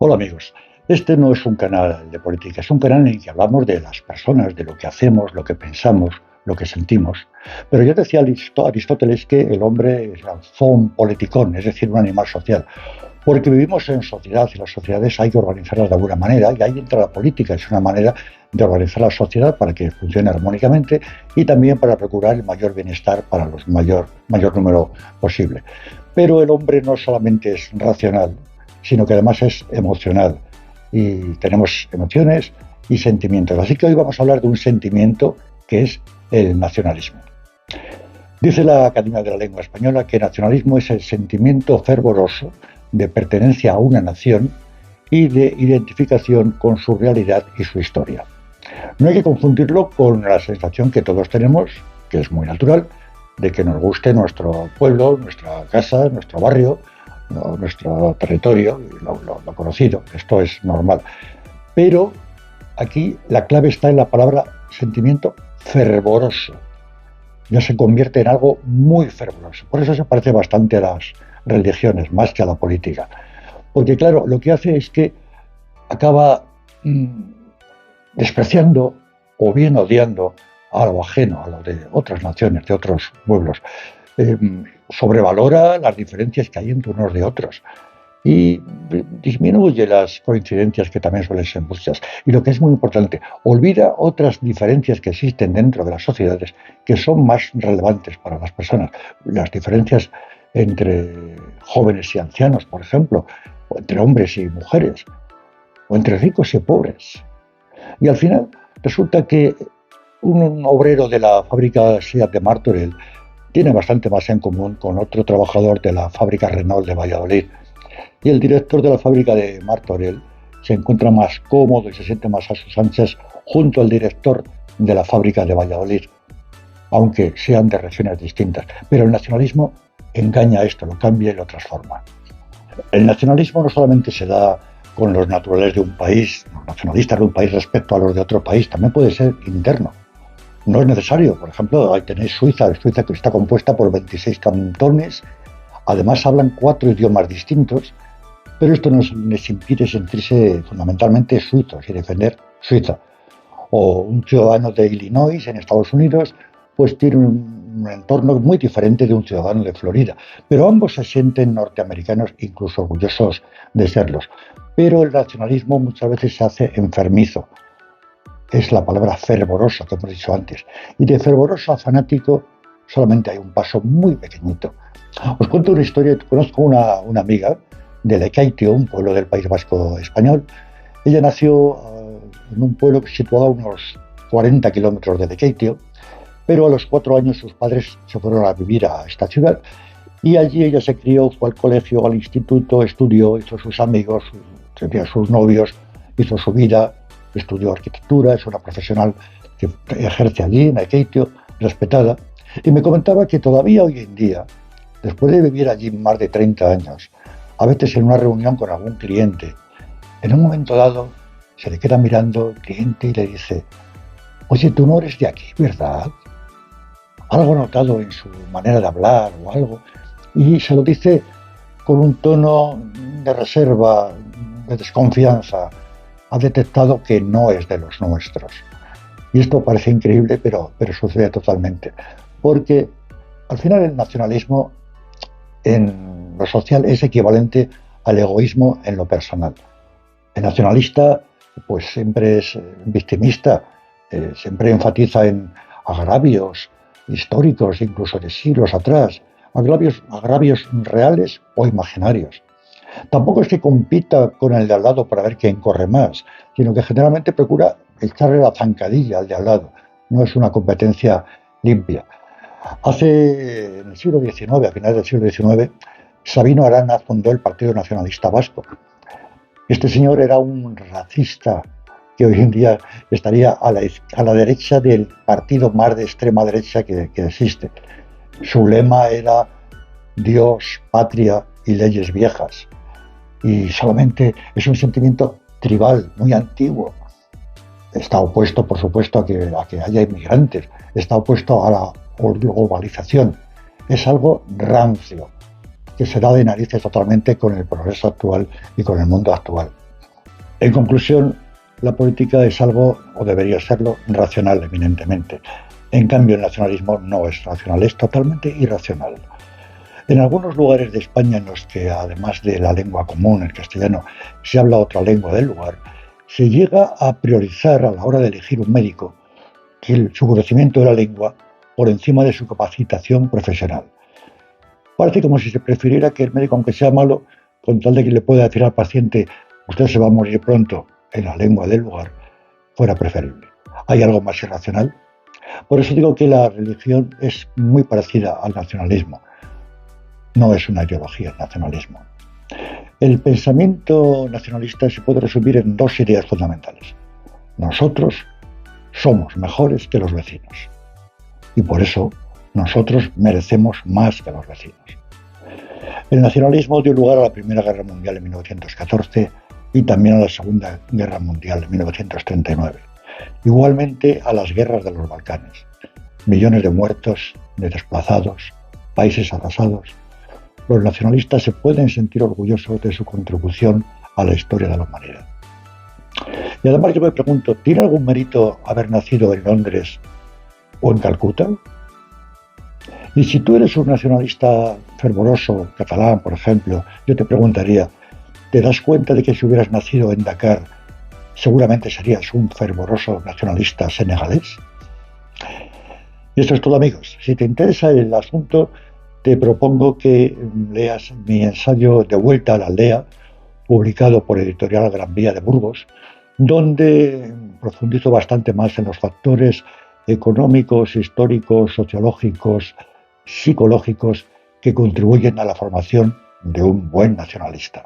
Hola amigos, este no es un canal de política, es un canal en el que hablamos de las personas, de lo que hacemos, lo que pensamos, lo que sentimos. Pero ya decía Aristóteles que el hombre es un zoon politikon, es decir, un animal social, porque vivimos en sociedad y las sociedades hay que organizarlas de alguna manera y ahí entra la política, es una manera de organizar la sociedad para que funcione armónicamente y también para procurar el mayor bienestar para el mayor número posible. Pero el hombre no solamente es racional, sino que además es emocional y tenemos emociones y sentimientos. Así que hoy vamos a hablar de un sentimiento que es el nacionalismo. Dice la Academia de la Lengua Española que nacionalismo es el sentimiento fervoroso de pertenencia a una nación y de identificación con su realidad y su historia. No hay que confundirlo con la sensación que todos tenemos, que es muy natural, de que nos guste nuestro pueblo, nuestra casa, nuestro barrio, nuestro territorio, lo conocido. Esto es normal. Pero aquí la clave está en la palabra sentimiento fervoroso. Ya se convierte en algo muy fervoroso. Por eso se parece bastante a las religiones, más que a la política. Porque claro, lo que hace es que acaba despreciando o bien odiando a lo ajeno, a lo de otras naciones, de otros pueblos. Sobrevalora las diferencias que hay entre unos de otros y disminuye las coincidencias que también suelen ser muchas. Y lo que es muy importante, olvida otras diferencias que existen dentro de las sociedades que son más relevantes para las personas. Las diferencias entre jóvenes y ancianos, por ejemplo, o entre hombres y mujeres, o entre ricos y pobres. Y al final resulta que un obrero de la fábrica SEAT de Martorell tiene bastante más en común con otro trabajador de la fábrica Renault de Valladolid. Y el director de la fábrica de Martorell se encuentra más cómodo y se siente más a sus anchas junto al director de la fábrica de Valladolid, aunque sean de regiones distintas. Pero el nacionalismo engaña esto, lo cambia y lo transforma. El nacionalismo no solamente se da con los naturales de un país, los nacionalistas de un país respecto a los de otro país, también puede ser interno. No es necesario, por ejemplo, ahí tenéis Suiza que está compuesta por 26 cantones, además hablan 4 idiomas distintos, pero esto no les impide sentirse fundamentalmente suizos y defender Suiza. O un ciudadano de Illinois en Estados Unidos, pues tiene un entorno muy diferente de un ciudadano de Florida, pero ambos se sienten norteamericanos, incluso orgullosos de serlos. Pero el nacionalismo muchas veces se hace enfermizo. Es la palabra fervoroso que hemos dicho antes. Y de fervoroso a fanático solamente hay un paso muy pequeñito. Os cuento una historia. Conozco una amiga de Lekeitio, un pueblo del País Vasco español. Ella nació en un pueblo situado a unos 40 kilómetros de Lekeitio, pero a los 4 años sus padres se fueron a vivir a esta ciudad y allí ella se crió, fue al colegio, al instituto, estudió, hizo sus amigos, tenía sus novios, hizo su vida, estudió arquitectura, es una profesional que ejerce allí en Lekeitio, respetada, y me comentaba que todavía hoy en día, después de vivir allí más de 30 años, a veces en una reunión con algún cliente, en un momento dado se le queda mirando el cliente y le dice: oye, tú no eres de aquí, ¿verdad? Algo notado en su manera de hablar o algo, y se lo dice con un tono de reserva, de desconfianza. Ha detectado que no es de los nuestros. Y esto parece increíble, pero sucede totalmente. Porque al final el nacionalismo en lo social es equivalente al egoísmo en lo personal. El nacionalista pues siempre es victimista, siempre enfatiza en agravios históricos, incluso de siglos atrás, agravios reales o imaginarios. Tampoco es que compita con el de al lado para ver quién corre más, sino que generalmente procura echarle la zancadilla al de al lado. No es una competencia limpia. En el siglo XIX, a finales del siglo XIX, Sabino Arana fundó el Partido Nacionalista Vasco. Este señor era un racista que hoy en día estaría a la derecha del partido más de extrema derecha que existe. Su lema era Dios, patria y leyes viejas. Y solamente es un sentimiento tribal, muy antiguo. Está opuesto, por supuesto, a que haya inmigrantes, está opuesto a la globalización. Es algo rancio, que se da de narices totalmente con el progreso actual y con el mundo actual. En conclusión, la política es algo, o debería serlo, racional eminentemente. En cambio, el nacionalismo no es racional, es totalmente irracional. En algunos lugares de España en los que, además de la lengua común, el castellano, se habla otra lengua del lugar, se llega a priorizar a la hora de elegir un médico su conocimiento de la lengua por encima de su capacitación profesional. Parece como si se prefiriera que el médico, aunque sea malo, con tal de que le pueda decir al paciente usted se va a morir pronto en la lengua del lugar, fuera preferible. ¿Hay algo más irracional? Por eso digo que la religión es muy parecida al nacionalismo. No es una ideología el nacionalismo. El pensamiento nacionalista se puede resumir en dos ideas fundamentales. Nosotros somos mejores que los vecinos. Y por eso nosotros merecemos más que los vecinos. El nacionalismo dio lugar a la Primera Guerra Mundial en 1914 y también a la Segunda Guerra Mundial en 1939. Igualmente a las guerras de los Balcanes. Millones de muertos, de desplazados, países arrasados. Los nacionalistas se pueden sentir orgullosos de su contribución a la historia de la humanidad. Y además yo me pregunto, ¿tiene algún mérito haber nacido en Londres o en Calcuta? Y si tú eres un nacionalista fervoroso, catalán, por ejemplo, yo te preguntaría, ¿te das cuenta de que si hubieras nacido en Dakar, seguramente serías un fervoroso nacionalista senegalés? Y esto es todo, amigos. Si te interesa el asunto, te propongo que leas mi ensayo De vuelta a la aldea, publicado por Editorial Gran Vía de Burgos, donde profundizo bastante más en los factores económicos, históricos, sociológicos, psicológicos que contribuyen a la formación de un buen nacionalista.